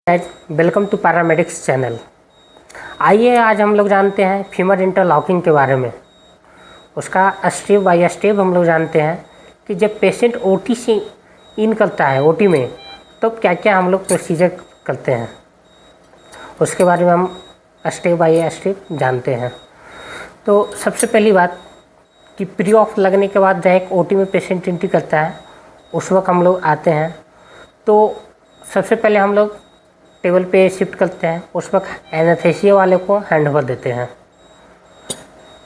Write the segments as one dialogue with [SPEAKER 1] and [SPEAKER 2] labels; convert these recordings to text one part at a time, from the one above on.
[SPEAKER 1] Welcome to paramedics channel. आइए आज हम लोग जानते हैं फीमर इंटरलॉकिंग के बारे में। उसका स्टेप बाय स्टेप हम लोग जानते हैं कि जब पेशेंट ओटी से इन करता है ओटी में तो क्या क्या हम लोग प्रोसीजर करते हैं, उसके बारे में हम स्टेप बाय स्टेप जानते हैं। तो सबसे पहली बात कि प्री ऑफ लगने के बाद जब ओटी में पेशेंट एंट्री करता है उस वक्त हम लोग आते हैं तो सबसे पहले हम लोग टेबल पे शिफ्ट करते हैं। उस वक्त एनेस्थीसिया वाले को हैंड ओवर देते हैं।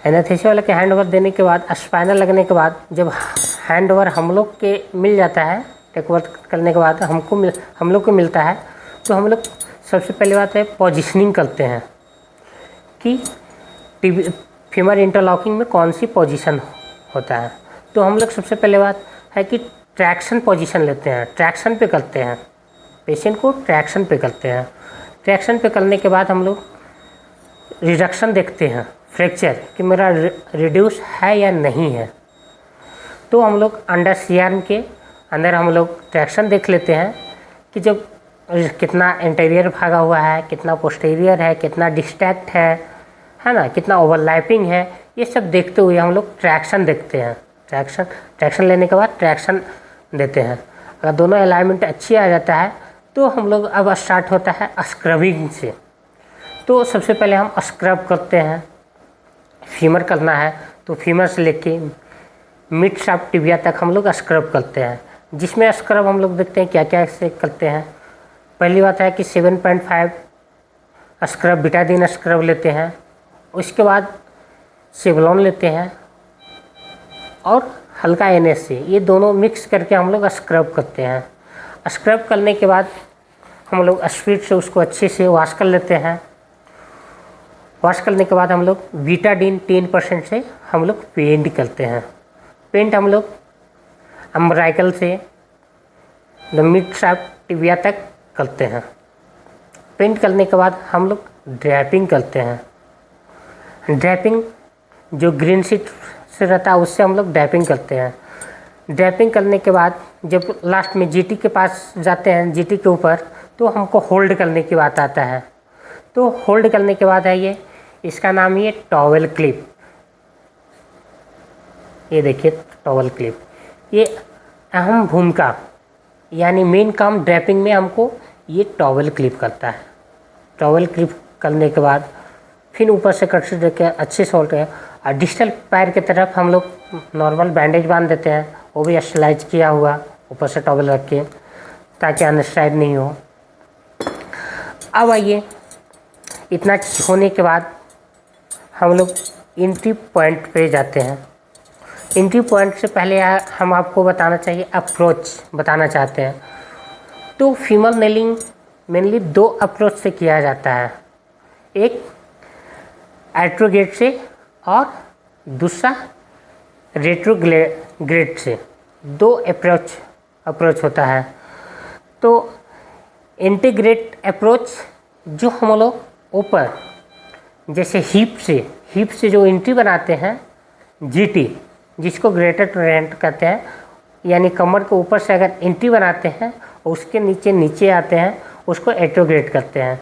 [SPEAKER 1] एनेस्थीसिया वाले के हैंड ओवर देने के बाद स्पाइनल लगने के बाद जब हैंड ओवर हम लोग के मिल जाता है, टेक ओवर करने के बाद हम लोग को मिलता है तो हम लोग सबसे पहली बात है पोजीशनिंग करते हैं कि फीमर इंटरलॉकिंग में कौन सी पोजीशन होता है। तो हम लोग सबसे पहले बात है कि ट्रैक्शन पोजीशन लेते हैं, ट्रैक्शन पे करते हैं, पेशेंट को ट्रैक्शन पे करते हैं। ट्रैक्शन पे करने के बाद हम लोग रिडक्शन देखते हैं, फ्रैक्चर कि मेरा रिड्यूस है या नहीं है। तो हम लोग अंडर सीआरएम के अंदर हम लोग ट्रैक्शन देख लेते हैं कि जब कितना इंटीरियर भागा हुआ है, कितना पोस्टीरियर है, कितना डिस्टैक्ट है ना, कितना ओवरलैपिंग है, ये सब देखते हुए हम लोग ट्रैक्शन देखते हैं। ट्रैक्शन लेने के बाद ट्रैक्शन देते हैं। अगर दोनों अलाइनमेंट अच्छी आ जाता है तो हम लोग अब स्टार्ट होता है स्क्रबिंग से। तो सबसे पहले हम स्क्रब करते हैं। फीमर करना है तो फीमर से लेके मिड शाफ्ट टिबिया तक हम लोग स्क्रब करते हैं, जिसमें स्क्रब हम लोग देखते हैं क्या क्या से करते हैं। पहली बात है कि 7.5 स्क्रब बीटाडीन स्क्रब लेते हैं। उसके बाद सेवलॉन लेते हैं और हल्का NaC, ये दोनों मिक्स करके हम लोग स्क्रब करते हैं। स्क्रब करने के बाद हम लोग स्पीड से उसको अच्छे से वॉश कर लेते हैं। वॉश करने के बाद हम लोग बीटाडीन 10% से हम लोग पेंट करते हैं। पेंट हम लोग अम्ब्राइकल से मिड शाफ्ट टिबिया तक करते हैं। पेंट करने के बाद हम लोग ड्रैपिंग करते हैं। ड्रैपिंग जो ग्रीन शीट से रहता है उससे हम लोग ड्रैपिंग करते हैं। ड्रैपिंग करने के बाद जब लास्ट में जीटी के पास जाते हैं, जीटी के ऊपर, तो हमको होल्ड करने की बात आता है। तो होल्ड करने के बाद है ये, इसका नाम ये टॉवेल क्लिप। ये देखिए टॉवेल क्लिप, ये अहम भूमिका यानी मेन काम ड्रैपिंग में हमको ये टॉवेल क्लिप करता है। टॉवेल क्लिप करने के बाद फिर ऊपर से कट से देके अच्छे से होल्ड है। और डिस्टल पैर की तरफ हम लोग नॉर्मल बैंडेज बांध देते हैं, वो भी स्टलाइज किया हुआ, ऊपर से टॉवेल रख के, ताकि अनस्टाइड नहीं हो। अब आइए, इतना होने के बाद हम लोग एंट्री पॉइंट पे जाते हैं। एंट्री पॉइंट से पहले हम आपको बताना चाहिए अप्रोच बताना चाहते हैं। तो फीमर नेलिंग मेनली 2 अप्रोच से किया जाता है, एक एट्रोगेट से और दूसरा रेट्रोग्रेड से। 2 अप्रोच होता है। तो इंटीग्रेट अप्रोच जो हम लोग ऊपर जैसे हिप से जो एंट्री बनाते हैं, जीटी जिसको ग्रेटर टोरेंट कहते हैं, यानी कमर के ऊपर से अगर एंट्री बनाते हैं और उसके नीचे आते हैं, उसको एट्रोग्रेड करते हैं।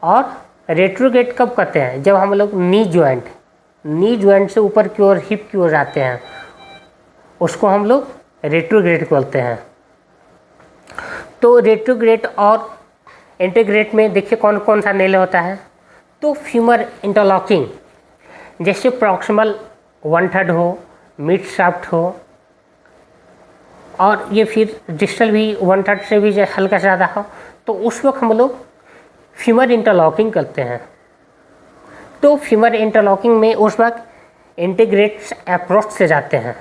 [SPEAKER 1] और रेट्रोग्रेड कब करते हैं? जब हम लोग नी ज्वाइंट से ऊपर की ओर हिप की ओर जाते हैं, उसको हम लोग रेट्रोग्रेड बोलते हैं। तो रेट्रोग्रेड और इंटीग्रेट में देखिए कौन कौन सा नेल होता है। तो फीमर इंटरलॉकिंग जैसे प्रॉक्सिमल 1/3 हो, मिड शाफ्ट हो, और ये फिर डिस्टल भी 1/3 से भी हल्का से ज़्यादा हो, तो उस वक्त हम लोग फीमर इंटरलॉकिंग करते हैं। तो फीमर इंटरलॉकिंग में उस वक्त इंटीग्रेट अप्रोच से जाते हैं।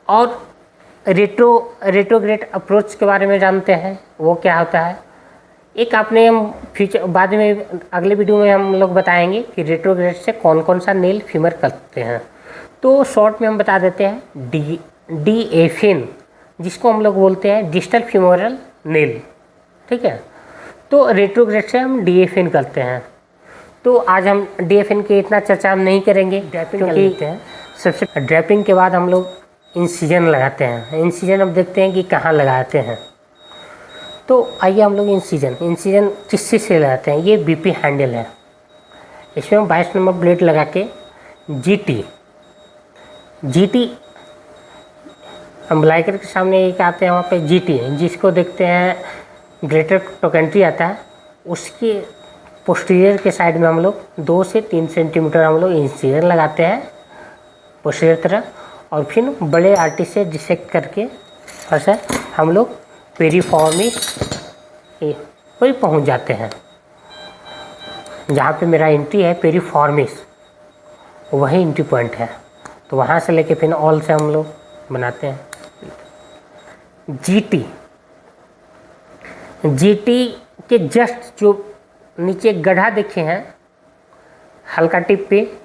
[SPEAKER 1] और रेट्रोग्रेड अप्रोच के बारे में जानते हैं, वो क्या होता है। एक आपने हम फ्यूचर बाद में अगले वीडियो में हम लोग बताएंगे कि रेट्रोग्रेड से कौन कौन सा नेल फीमर करते हैं। तो शॉर्ट में हम बता देते हैं DFN, जिसको हम लोग बोलते हैं डिस्टल फीमोरल नेल, ठीक है। तो रेट्रोग्रेड से हम DFN करते हैं। तो आज हम DFN के इतना चर्चा हम नहीं करेंगे, ड्रैपिंग कर लेते हैं। सबसे ड्रैपिंग के बाद हम लोग इंसिजन लगाते हैं। इंसिजन अब देखते हैं कि कहाँ लगाते हैं। तो आइए हम लोग इंसिजन किससे से लगाते हैं। ये बीपी हैंडल है, इसमें हम 22 नंबर ब्लेड लगा के जीटी अम्बलाइकर के सामने एक आते हैं, वहाँ पे जीटी है, जिसको देखते हैं ग्रेटर टोकेंट्री आता है, उसके पोस्टीरियर के साइड में हम लोग 2 से 3 सेंटीमीटर हम लोग इंसिजन लगाते हैं पोस्टीरियर तरफ, और फिर बड़े आर्टी से डिसेक्ट करके ऐसा हम लोग पेरिफॉर्मिस पर पहुंच जाते हैं। जहाँ पे मेरा एंट्री है पेरिफॉर्मिस, वही एंट्री पॉइंट है, तो वहाँ से लेके फिर ऑल से हम लोग बनाते हैं। जीटी के जस्ट जो नीचे गड्ढा देखे हैं हल्का टिप पे,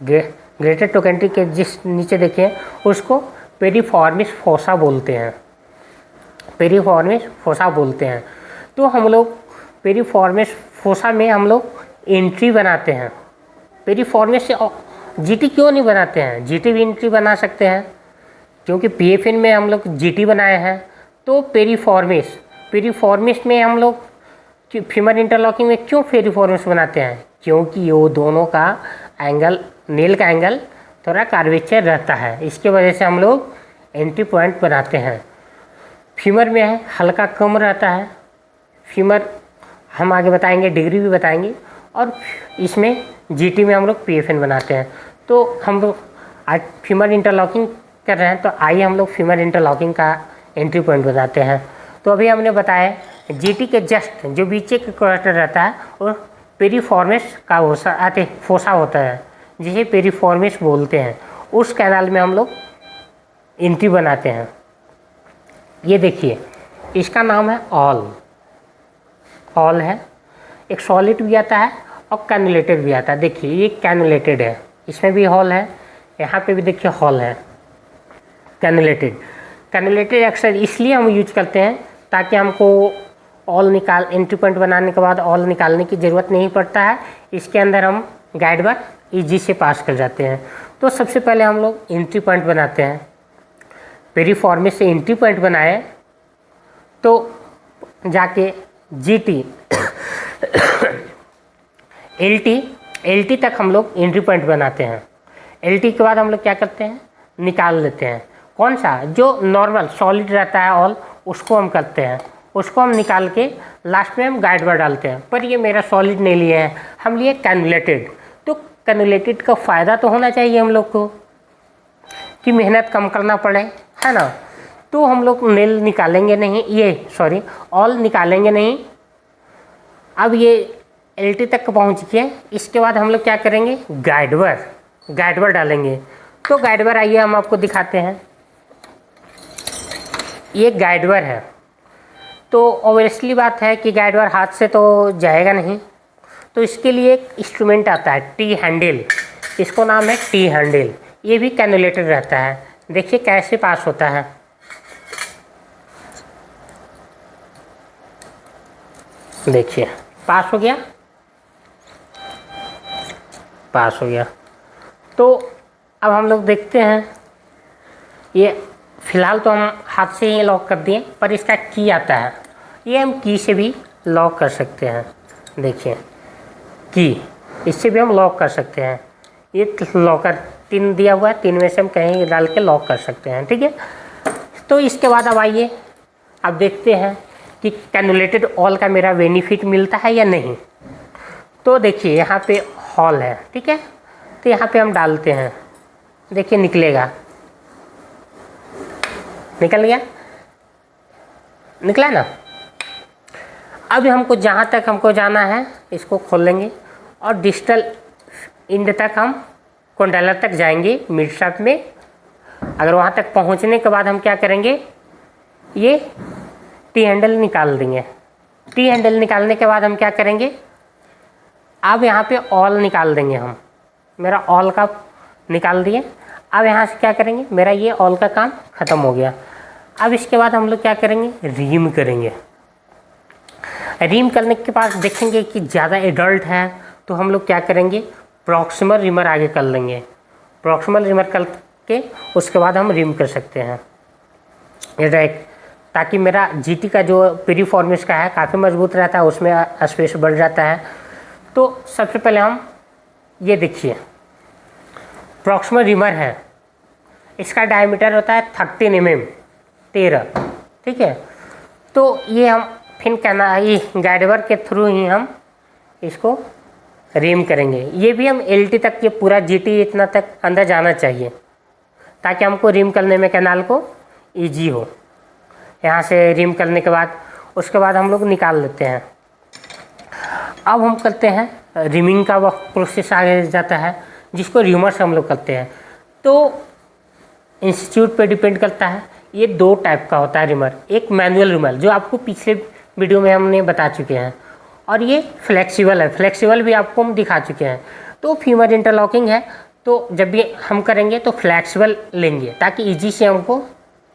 [SPEAKER 1] ग्रेटर टोकेंट्री के जिस नीचे देखे हैं उसको पेरिफॉर्मिस फोसा बोलते हैं, पेरिफॉर्मिस फोसा बोलते हैं। तो हम लोग पेरिफॉर्मिस फोसा में हम लोग एंट्री बनाते हैं। पेरिफॉर्मिस से जीटी क्यों नहीं बनाते हैं, जीटी भी एंट्री बना सकते हैं, क्योंकि पीएफएन में हम लोग जीटी बनाए हैं। तो पेरिफॉर्मिस में हम लोग फीमर इंटरलॉकिंग में क्यों पेरिफॉर्मिस बनाते हैं, क्योंकि वो दोनों का एंगल, नेल का एंगल थोड़ा कार्वेचर रहता है, इसके वजह से हम लोग एंट्री पॉइंट बनाते हैं। फीमर में है हल्का कम रहता है, फीमर हम आगे बताएंगे, डिग्री भी बताएंगे, और इसमें जीटी में हम लोग पीएफएन बनाते हैं। तो हम लोग आज फीमर इंटरलॉकिंग कर रहे हैं, तो आइए हम लोग फीमर इंटरलॉकिंग का एंट्री पॉइंट बताते हैं। तो अभी हमने बताया जीटी के जस्ट जो बीचे के क्वार्टर रहता है और पेरिफॉर्मिस का फोसा होता है, जिसे पेरिफॉर्मिस बोलते हैं, उस कैनाल में हम लोग एंट्री बनाते हैं। ये देखिए, इसका नाम है ऑल है, एक सॉलिड भी आता है और कैनुलेटेड भी आता है। देखिए ये कैनुलेटेड है, इसमें भी हॉल है, यहाँ पे भी देखिए हॉल है। कैनुलेटेड अक्सर इसलिए हम यूज करते हैं ताकि हमको एंट्री पॉइंट बनाने के बाद ऑल निकालने की ज़रूरत नहीं पड़ता है, इसके अंदर हम गाइड बार ईजी से पास कर जाते हैं। तो सबसे पहले हम लोग एंट्री पॉइंट बनाते हैं। पेरिफॉर्मिस से एंट्री पॉइंट बनाए तो जाके जीटी एलटी तक हम लोग एंट्री पॉइंट बनाते हैं। एलटी के बाद हम लोग क्या करते हैं, निकाल लेते हैं। कौन सा, जो नॉर्मल सॉलिड रहता है ऑल, उसको हम करते हैं, उसको हम निकाल के लास्ट में हम गाइड बार डालते हैं। पर ये मेरा सॉलिड नहीं लिए हैं, हम लिए कैनुलेटेड। तो कैनुलेटेड का फ़ायदा तो होना चाहिए हम लोग को कि मेहनत कम करना पड़े, है ना। तो हम लोग नेल निकालेंगे नहीं, ऑल निकालेंगे नहीं। अब ये एलटी तक पहुँच गए, इसके बाद हम लोग क्या करेंगे, गाइड बार डालेंगे। तो गाइड बार आइए हम आपको दिखाते हैं। ये गाइड बार है, तो ऑब्वियसली बात है कि गाइड बार हाथ से तो जाएगा नहीं, तो इसके लिए एक इंस्ट्रूमेंट आता है टी हैंडल, इसको नाम है टी हैंडल। ये भी कैनुलेटेड रहता है। देखिए कैसे पास होता है, देखिए पास हो गया। तो अब हम लोग देखते हैं, ये फ़िलहाल तो हम हाथ से ही लॉक कर दिए, पर इसका की आता है, ये हम की से भी लॉक कर सकते हैं। देखिए की, इससे भी हम लॉक कर सकते हैं। ये लॉकर 3 दिया हुआ है, 3 में से हम कहीं डाल के लॉक कर सकते हैं, ठीक है। तो इसके बाद अब आइए, अब देखते हैं कि कैनुलेटेड ऑल का मेरा बेनिफिट मिलता है या नहीं। तो देखिए यहाँ पे हॉल है, ठीक है, तो यहाँ पे हम डालते हैं, देखिए निकलेगा, निकला ना। अब हमको जहाँ तक हमको जाना है इसको खोल लेंगे और डिजिटल इंड तक हम कंडक्टर तक जाएंगे मिड शाफ्ट में। अगर वहाँ तक पहुँचने के बाद हम क्या करेंगे, ये टी हैंडल निकाल देंगे। टी हैंडल निकालने के बाद हम क्या करेंगे, अब यहाँ पे ऑल निकाल देंगे हम। मेरा ऑल का निकाल दिए, अब यहाँ से क्या करेंगे, मेरा ये ऑल का काम ख़त्म हो गया। अब इसके बाद हम लोग क्या करेंगे, रीम करेंगे। रीम करने के बाद देखेंगे कि ज़्यादा एडल्ट है तो हम लोग क्या करेंगे, प्रॉक्सिमल रिमर आगे कर लेंगे। प्रॉक्सिमल रिमर करके उसके बाद हम रिम कर सकते हैं। ये ताकि मेरा जीटी का जो पिरिफॉर्मिस का है काफ़ी मजबूत रहता है, उसमें स्पेस बढ़ जाता है। तो सबसे पहले हम ये देखिए प्रॉक्सिमल रिमर है, इसका डायमीटर होता है 13 mm 13, ठीक है। तो ये हम फिर कहना ये गाइडवर के थ्रू ही हम इसको रिम करेंगे। ये भी हम एलटी तक, ये पूरा जीटी इतना तक अंदर जाना चाहिए ताकि हमको रिम करने में कैनाल को इजी हो। यहाँ से रिम करने के बाद उसके बाद हम लोग निकाल लेते हैं। अब हम करते हैं रिमिंग का वह प्रोसेस आगे जाता है जिसको रिमर्स हम लोग करते हैं। तो इंस्टीट्यूट पे डिपेंड करता है। ये 2 टाइप का होता है रिमर, एक मैनुअल रिमर जो आपको पिछले वीडियो में हमने बता चुके हैं, और ये फ्लेक्सिबल है, फ्लेक्सिबल भी आपको हम दिखा चुके हैं। तो फीमर इंटरलॉकिंग है, तो जब भी हम करेंगे तो फ्लेक्सिबल लेंगे ताकि इजी से हमको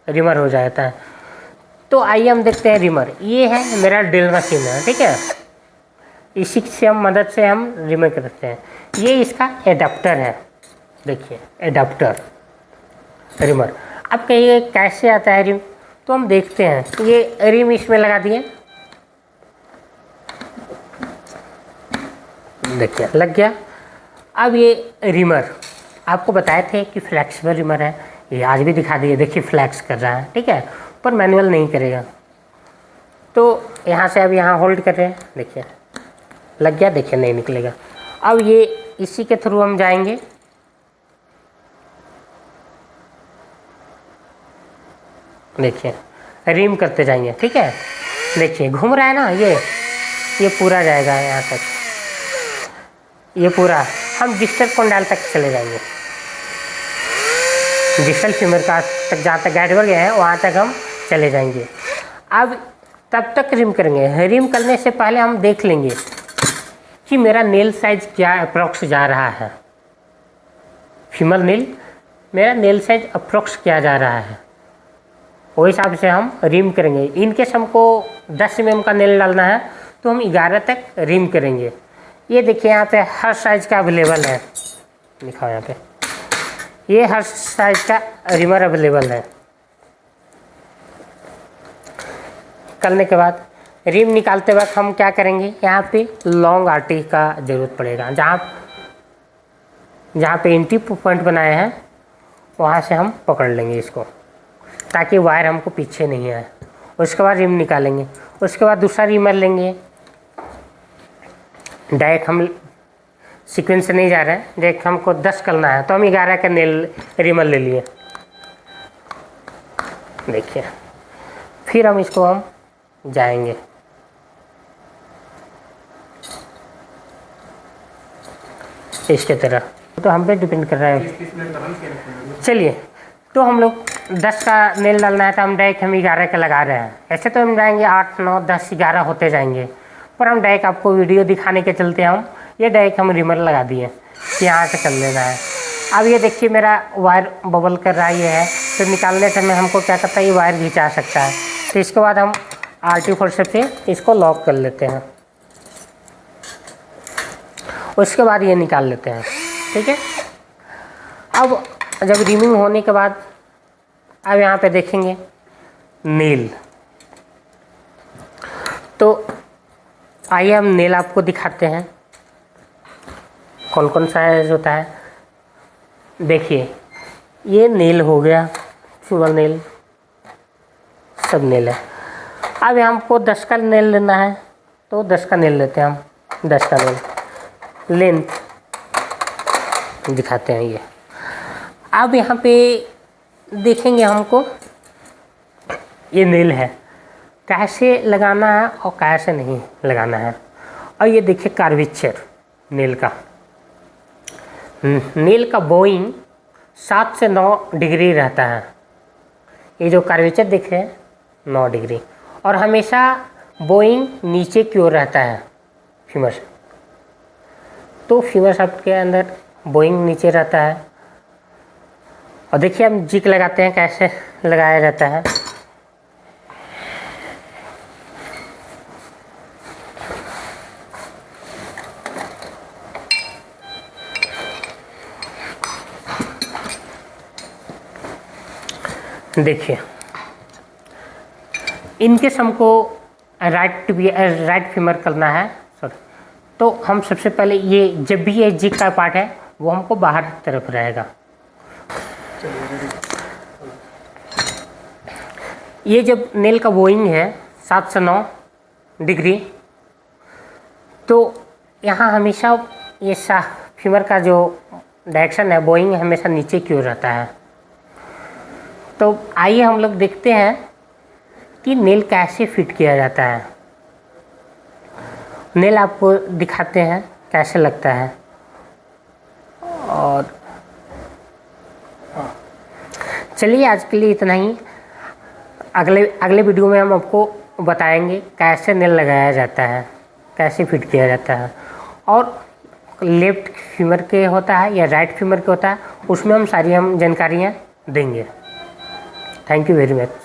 [SPEAKER 1] रिमर हो जाता है। तो आइए हम देखते हैं रिमर। ये है मेरा ड्रिल मशीन है, ठीक है, इसी से हम मदद से हम रिमर करते हैं। ये इसका एडाप्टर है, देखिए एडाप्टर रिमर। अब कहिए कैसे आता है रिम, तो हम देखते हैं। ये रिम इसमें लगा दिए, देखिए लग गया। अब ये रिमर आपको बताए थे कि फ्लेक्सिबल रिमर है, ये आज भी दिखा दिए, देखिए फ्लैक्स कर रहा है, ठीक है, पर मैनुअल नहीं करेगा। तो यहाँ से अब यहाँ होल्ड कर रहे हैं, देखिए लग गया, देखिए नहीं निकलेगा। अब ये इसी के थ्रू हम जाएंगे, देखिए रिम करते जाएंगे, ठीक है। देखिए घूम रहा है ना, ये पूरा जाएगा यहाँ तक, ये पूरा हम डिस्टल कोंडाल तक चले जाएंगे, डिस्टल फीमर का तक, जहाँ तक गाइडवर गया है वहाँ तक हम चले जाएंगे। अब तब तक रिम करेंगे। रिम करने से पहले हम देख लेंगे कि मेरा नेल साइज क्या अप्रोक्स जा रहा है, फीमर नेल मेरा नेल साइज अप्रोक्स क्या जा रहा है, वो हिसाब से हम रिम करेंगे। इनकेस हमको 10 mm का नेल डालना है तो हम 11 तक रिम करेंगे। ये देखिए यहाँ पे हर साइज़ का अवेलेबल है, लिखा यहाँ पे, ये हर साइज़ का रिमर अवेलेबल है। करने के बाद रिम निकालते वक्त हम क्या करेंगे, यहाँ पे लॉन्ग आर्टी का ज़रूरत पड़ेगा। जहाँ पे एंट्री पॉइंट बनाए हैं वहाँ से हम पकड़ लेंगे इसको ताकि वायर हमको पीछे नहीं आए। उसके बाद रिम निकालेंगे, उसके बाद दूसरा रिमर लेंगे। डायरेक्ट हम सीक्वेंस से नहीं जा रहे हैं, डायरेक्ट हमको 10 करना है तो हम 11 का नेल रिमर ले लिए, देखिए। फिर हम इसको हम जाएंगे, इसके तरह, तो हम पे डिपेंड कर रहा है। चलिए, तो हम लोग 10 का नेल डालना है तो हम डायरेक्ट हम 11 का लगा रहे हैं। ऐसे तो हम जाएंगे 8, 9, 10, 11 होते जाएंगे, पर हम डायरेक्ट आपको वीडियो दिखाने के चलते हम ये डायरेक्ट हम रिमर लगा दिए, यहाँ से कर लेना है। अब ये देखिए मेरा वायर बबल कर रहा है, ये है, तो निकालने समय हमको क्या करता है, ये वायर घिंचा सकता है। तो इसके बाद हम आर्टी फोर्स से इसको लॉक कर लेते हैं, उसके बाद ये निकाल लेते हैं, ठीक है। अब जब रिमिंग होने के बाद अब यहाँ पे देखेंगे नेल, तो आइए हम नेल आपको दिखाते हैं कौन कौन सा होता है। देखिए ये नेल हो गया, सिंगल नेल, सब नेल है। अब हमको 10 का नेल लेना है तो 10 का नेल लेते हैं हम, 10 का नेल लेंथ दिखाते हैं ये। अब यहाँ पे देखेंगे हमको ये नेल है, कैसे लगाना है और कैसे नहीं लगाना है। और ये देखिए कार्वेचर नेल का, नेल का बोइंग 7 से 9 डिग्री रहता है। ये जो कार्वेचर दिख रहे हैं 9 डिग्री, और हमेशा बोइंग नीचे की ओर रहता है फीमर से। तो फीमर शाफ्ट के अंदर बोइंग नीचे रहता है। और देखिए हम जिक लगाते हैं कैसे लगाया जाता है। देखिए इनकेस हमको राइट फीमर करना है, सॉरी, तो हम सबसे पहले ये जब भी ये जिग का पार्ट है वो हमको बाहर की तरफ रहेगा। ये जब नेल का बोइंग है 7 से 9 डिग्री, तो यहाँ हमेशा ये फीमर का जो डायरेक्शन है बोइंग हमेशा नीचे की ओर रहता है। तो आइए हम लोग देखते हैं कि नेल कैसे फिट किया जाता है। नेल आपको दिखाते हैं कैसे लगता है। और चलिए आज के लिए इतना ही। अगले वीडियो में हम आपको बताएंगे कैसे नेल लगाया जाता है, कैसे फिट किया जाता है, और लेफ्ट फीमर के होता है या राइट फीमर के होता है, उसमें हम सारी जानकारियाँ देंगे। Thank you very much.